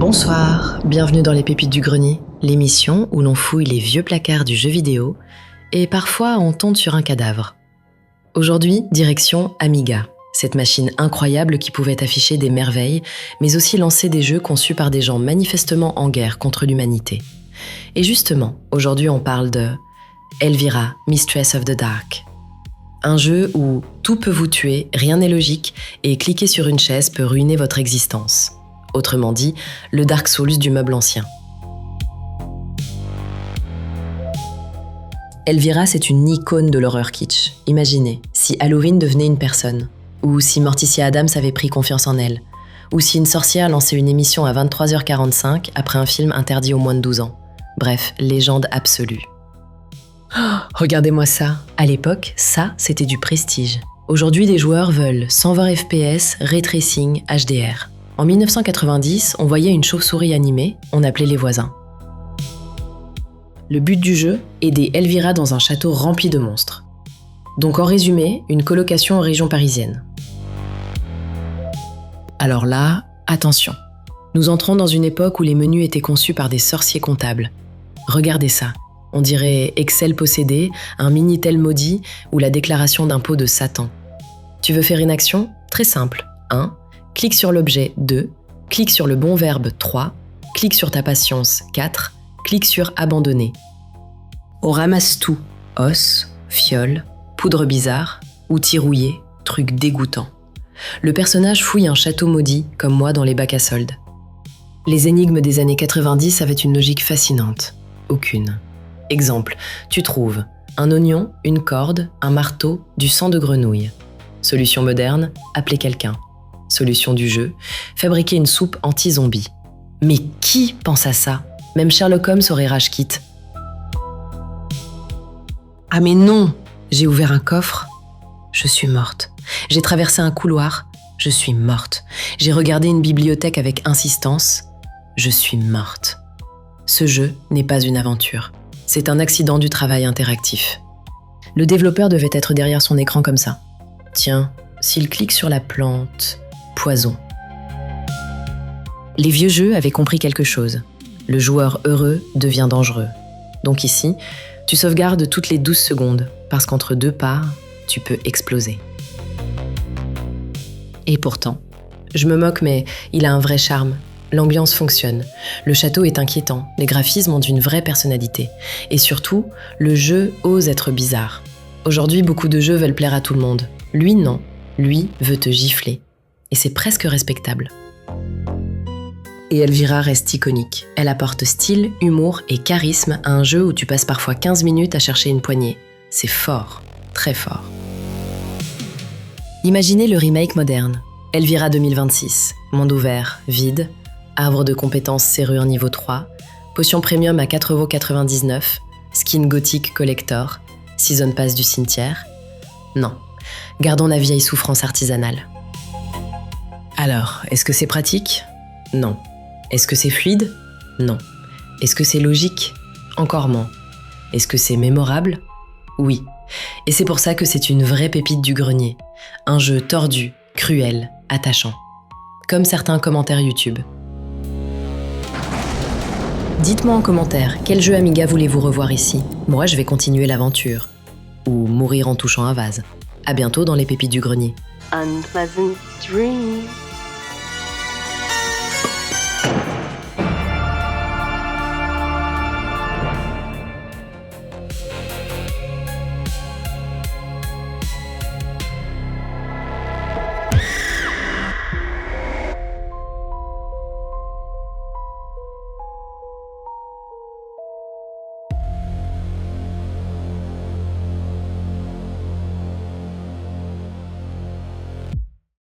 Bonsoir, bienvenue dans les Pépites du Grenier, l'émission où l'on fouille les vieux placards du jeu vidéo et parfois on tombe sur un cadavre. Aujourd'hui, direction Amiga, cette machine incroyable qui pouvait afficher des merveilles, mais aussi lancer des jeux conçus par des gens manifestement en guerre contre l'humanité. Et justement, aujourd'hui on parle de Elvira, Mistress of the Dark. Un jeu où tout peut vous tuer, rien n'est logique, et cliquer sur une chaise peut ruiner votre existence. Autrement dit, le Dark Souls du meuble ancien. Elvira, c'est une icône de l'horreur kitsch. Imaginez, si Halloween devenait une personne, ou si Morticia Addams avait pris confiance en elle, ou si une sorcière lançait une émission à 23h45 après un film interdit aux moins de 12 ans. Bref, légende absolue. Oh, regardez-moi ça. À l'époque, ça, c'était du prestige. Aujourd'hui, les joueurs veulent 120 FPS, ray tracing, HDR. En 1990, on voyait une chauve-souris animée, on appelait les voisins. Le but du jeu, aider Elvira dans un château rempli de monstres. Donc en résumé, une colocation en région parisienne. Alors là, attention. Nous entrons dans une époque où les menus étaient conçus par des sorciers comptables. Regardez ça. On dirait Excel possédé, un Minitel maudit ou la déclaration d'impôt de Satan. Tu veux faire une action ? Très simple. 1. Clique sur l'objet 2, clique sur le bon verbe 3, clique sur ta patience 4, clique sur abandonner. On ramasse tout, os, fiole, poudre bizarre, outils rouillés, trucs dégoûtants. Le personnage fouille un château maudit, comme moi dans les bacs à soldes. Les énigmes des années 90 avaient une logique fascinante. Aucune. Exemple, tu trouves un oignon, une corde, un marteau, du sang de grenouille. Solution moderne, appeler quelqu'un. Solution du jeu, fabriquer une soupe anti-zombie. Mais qui pense à ça ? Même Sherlock Holmes aurait rage quitte. Ah mais non ! J'ai ouvert un coffre, je suis morte. J'ai traversé un couloir, je suis morte. J'ai regardé une bibliothèque avec insistance, je suis morte. Ce jeu n'est pas une aventure. C'est un accident du travail interactif. Le développeur devait être derrière son écran comme ça. Tiens, s'il clique sur la plante... Poison. Les vieux jeux avaient compris quelque chose. Le joueur heureux devient dangereux. Donc ici, tu sauvegardes toutes les 12 secondes, parce qu'entre deux parts, tu peux exploser. Et pourtant, je me moque, mais il a un vrai charme. L'ambiance fonctionne. Le château est inquiétant. Les graphismes ont une vraie personnalité. Et surtout, le jeu ose être bizarre. Aujourd'hui, beaucoup de jeux veulent plaire à tout le monde. Lui, non. Lui veut te gifler. Et c'est presque respectable. Et Elvira reste iconique. Elle apporte style, humour et charisme à un jeu où tu passes parfois 15 minutes à chercher une poignée. C'est fort, très fort. Imaginez le remake moderne. Elvira 2026, monde ouvert, vide, arbre de compétences serrure niveau 3, potion premium à 4,99€, skin gothique collector, season pass du cimetière. Non, gardons la vieille souffrance artisanale. Alors, est-ce que c'est pratique ? Non. Est-ce que c'est fluide ? Non. Est-ce que c'est logique ? Encore moins. Est-ce que c'est mémorable ? Oui. Et c'est pour ça que c'est une vraie pépite du grenier. Un jeu tordu, cruel, attachant. Comme certains commentaires YouTube. Dites-moi en commentaire, quel jeu Amiga voulez-vous revoir ici ? Moi, je vais continuer l'aventure. Ou mourir en touchant un vase. À bientôt dans les pépites du grenier. Unpleasant dreams.